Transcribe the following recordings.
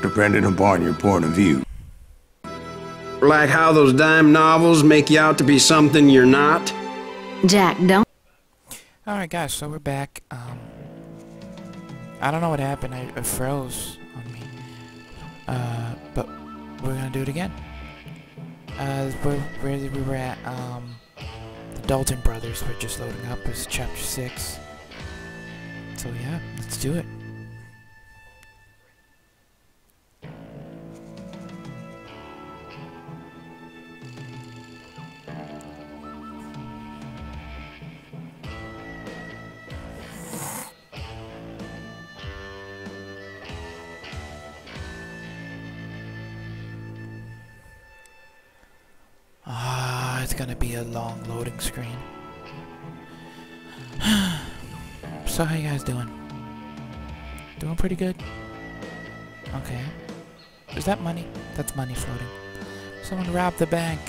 depending upon your point of view. Like how those dime novels make you out to be something you're not? Jack, don't... Alright guys, so we're back. I don't know what happened, it froze on me. But we're gonna do it again. Where we were at, the Dalton brothers were just loading up. It's chapter 6. So yeah, let's do it. It's gonna be a long loading screen. So how you guys doing? Doing pretty good? Okay. Is that money? That's money floating. Someone robbed the bank.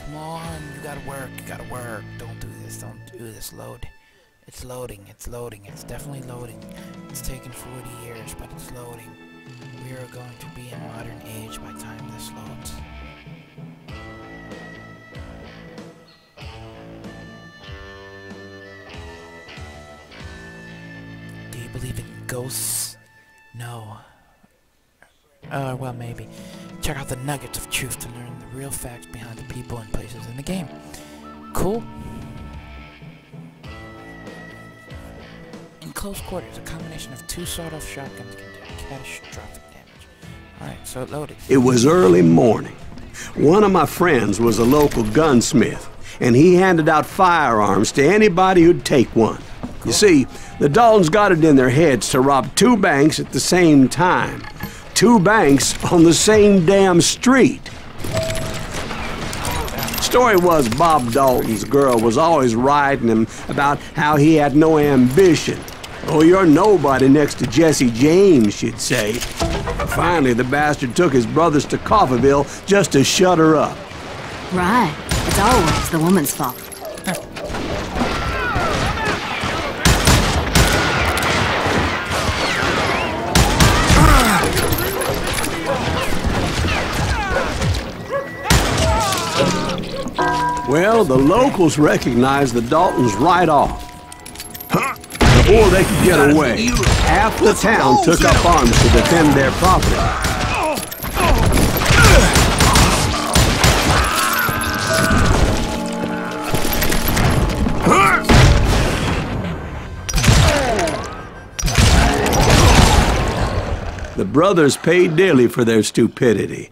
Come on, you gotta work, Don't do this, load. It's loading, it's definitely loading. It's taken 40 years, but it's loading. We are going to be in modern age by the time this loads. Do you believe in ghosts? No. Well, maybe. Check out the nuggets of truth to learn the real facts behind the people and places in the game. Cool. In close quarters, a combination of 2 sawed-off shotguns can do catastrophic damage. Alright, so it loaded. It was early morning. One of my friends was a local gunsmith, and he handed out firearms to anybody who'd take one. Cool. You see, the Daltons got it in their heads to rob 2 banks at the same time. 2 banks on the same damn street. Story was Bob Dalton's girl was always riding him about how he had no ambition. Oh, you're nobody next to Jesse James, she'd say. Finally, the bastard took his brothers to Coffeyville just to shut her up. Right. It's always the woman's fault. Well, the locals recognized the Daltons right off. Before they could get away, half the town took up arms to defend their property. The brothers paid dearly for their stupidity,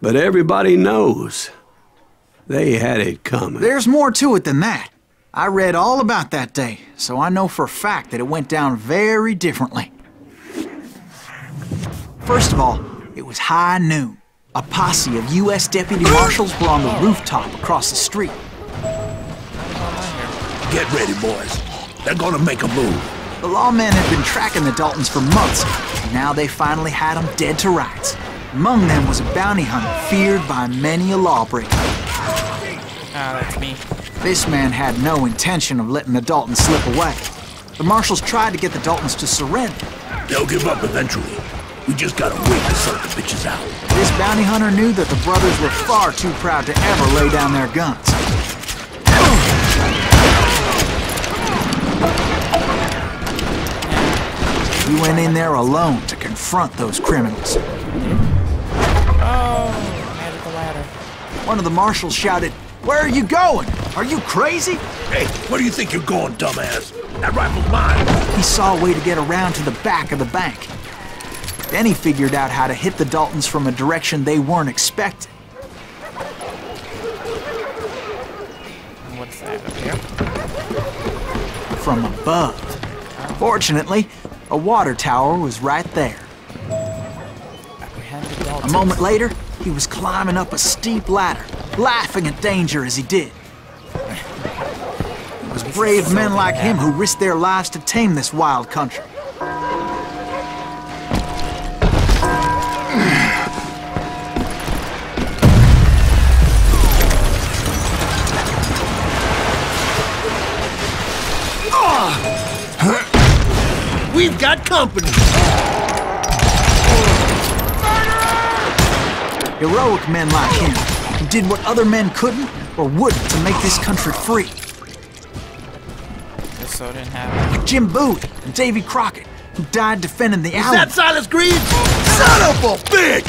but everybody knows they had it coming. There's more to it than that. I read all about that day, so I know for a fact that it went down very differently. First of all, it was high noon. A posse of U.S. deputy marshals were on the rooftop across the street. Get ready, boys. They're gonna make a move. The lawmen had been tracking the Daltons for months, and now they finally had them dead to rights. Among them was a bounty hunter feared by many a lawbreaker. That's me. This man had no intention of letting the Daltons slip away. The marshals tried to get the Daltons to surrender. They'll give up eventually. We just gotta wait to sort the bitches out. This bounty hunter knew that the brothers were far too proud to ever lay down their guns. He went in there alone to confront those criminals. Oh, made it the ladder. One of the marshals shouted, "Where are you going? Are you crazy?" Hey, where do you think you're going, dumbass? That rifle's mine. He saw a way to get around to the back of the bank. Then he figured out how to hit the Daltons from a direction they weren't expecting. What's that up here? From above. Fortunately, a water tower was right there. A moment later, he was climbing up a steep ladder, laughing at danger as he did. He was brave men like him who risked their lives to tame this wild country. We've got company! Heroic men like him, who did what other men couldn't or wouldn't to make this country free. This so didn't happen. Like Jim Bowie and Davy Crockett, who died defending the Is Alamo. that Silas Greaves? Son of a bitch!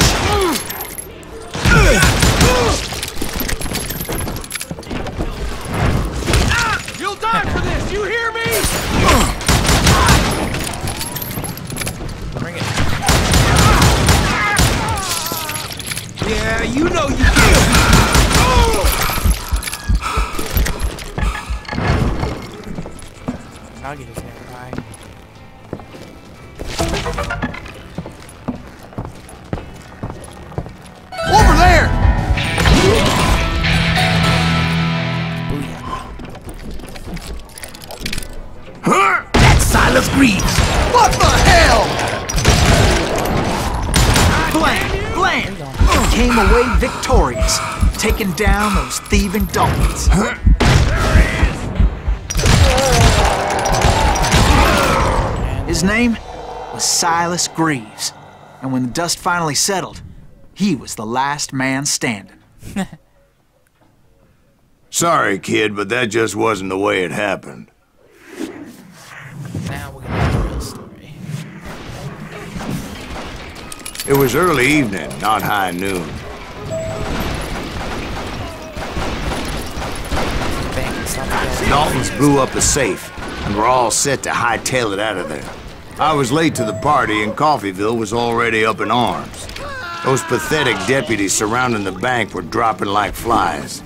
You'll die for this, you hear me? Bring it. Yeah, you know you can. Nugget is nearby. Over there! Huh? That's Silas Greaves! What the hell? Blam! Blam! Came away victorious, taking down those thieving Daltons. His name was Silas Greaves, and when the dust finally settled, he was the last man standing. Sorry, kid, but that just wasn't the way it happened. Now we're gonna do the real story. It was early evening, not high noon. Daltons blew up a safe, and were all set to hightail it out of there. I was late to the party, and Coffeyville was already up in arms. Those pathetic deputies surrounding the bank were dropping like flies.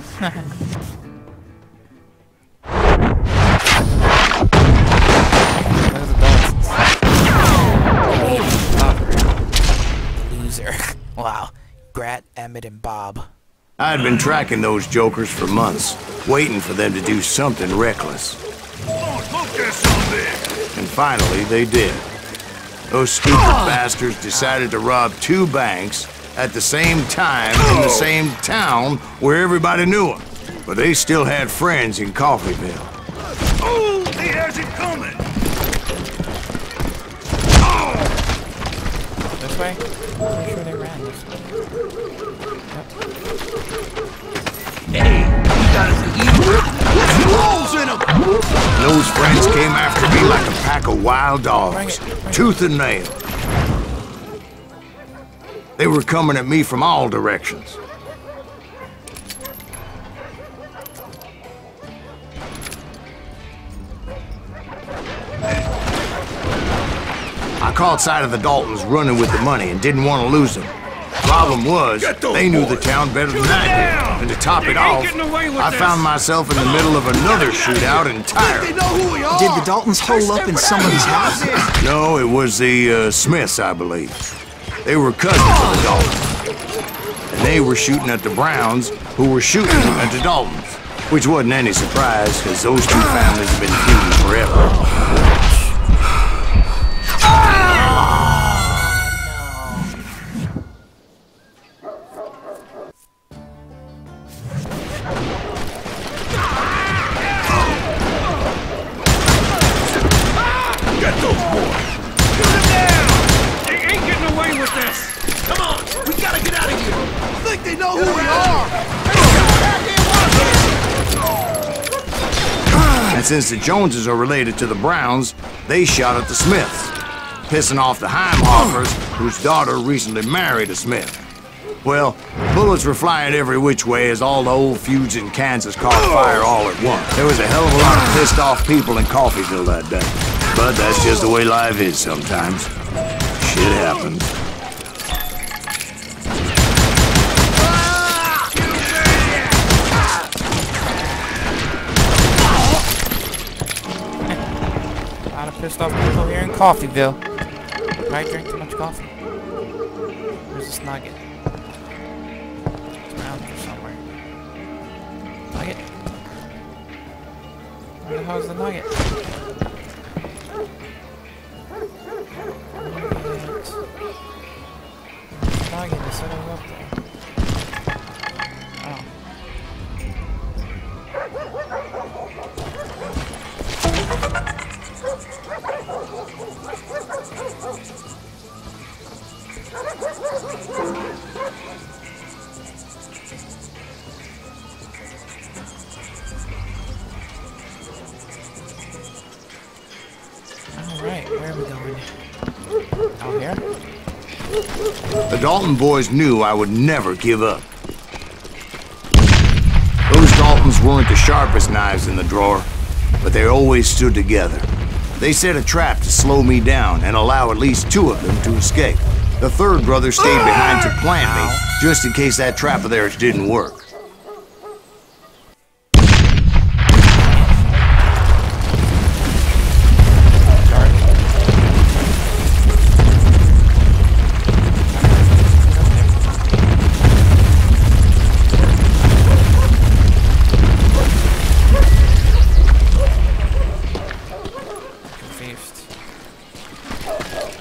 Loser. Wow. Grat, Emmett, and Bob. I had been tracking those jokers for months, waiting for them to do something reckless. And finally, they did. Those stupid bastards decided to rob 2 banks at the same time in the same town where everybody knew them. But they still had friends in Coffeyville. Oh, he has it coming! This way? I'm pretty sure they ran this way. Hey, you got us a hero? Put holes in him! Those friends came after me like a pack of wild dogs, tooth and nail. They were coming at me from all directions. I caught sight of the Daltons running with the money and didn't want to lose them. Problem was, they knew the town better than I did. And to top it off, I found myself in the middle of another shootout entirely. Did the Daltons hole up in somebody's house? No, it was the Smiths, I believe. They were cousins of the Daltons. And they were shooting at the Browns, who were shooting at the Daltons. Which wasn't any surprise, because those 2 families have been feuding forever. And since the Joneses are related to the Browns, they shot at the Smiths, pissing off the Heimhoffers, whose daughter recently married a Smith. Well, bullets were flying every which way as all the old feuds in Kansas caught fire all at once. There was a hell of a lot of pissed off people in Coffeyville that day. But that's just the way life is sometimes. Shit happens. Pissed off people here in Coffeyville. Might drink too much coffee. Where's this nugget? It's around here somewhere. Nugget? Where the hell's the nugget? Nugget, I said I was up there. Oh. Alright, where are we going? Out here? The Dalton boys knew I would never give up. Those Daltons weren't the sharpest knives in the drawer, but they always stood together. They set a trap to slow me down and allow at least 2 of them to escape. The third brother stayed behind to plant me, just in case that trap of theirs didn't work.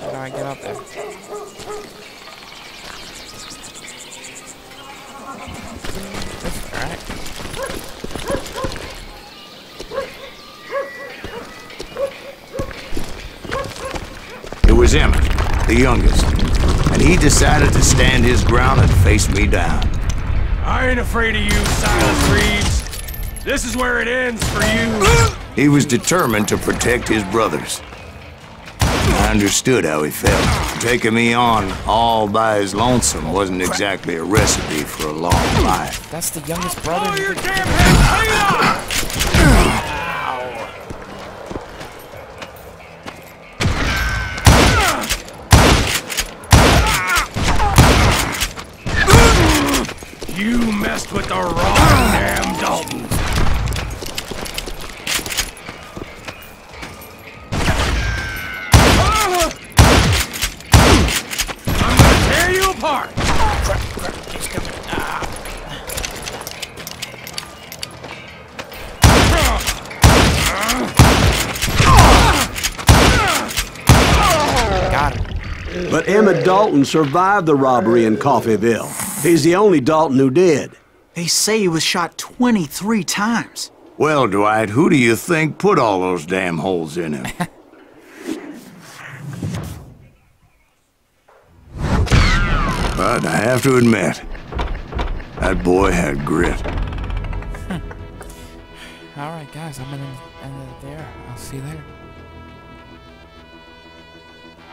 How do I get up there? Alright. It was Emmett, the youngest, and he decided to stand his ground and face me down. I ain't afraid of you, Silas Reeves. This is where it ends for you. He was determined to protect his brothers. I understood how he felt. Taking me on all by his lonesome wasn't exactly a recipe for a long life. That's the youngest brother. Oh, your damn head! You messed with the wrong damn Daltons. I'm gonna tear you apart. Crap, he's coming. Got him. But Emmett Dalton survived the robbery in Coffeyville. He's the only Dalton who did. They say he was shot 23 times. Well, Dwight, who do you think put all those damn holes in him? But I have to admit, that boy had grit. Alright guys, I'm gonna end it there. I'll see you later.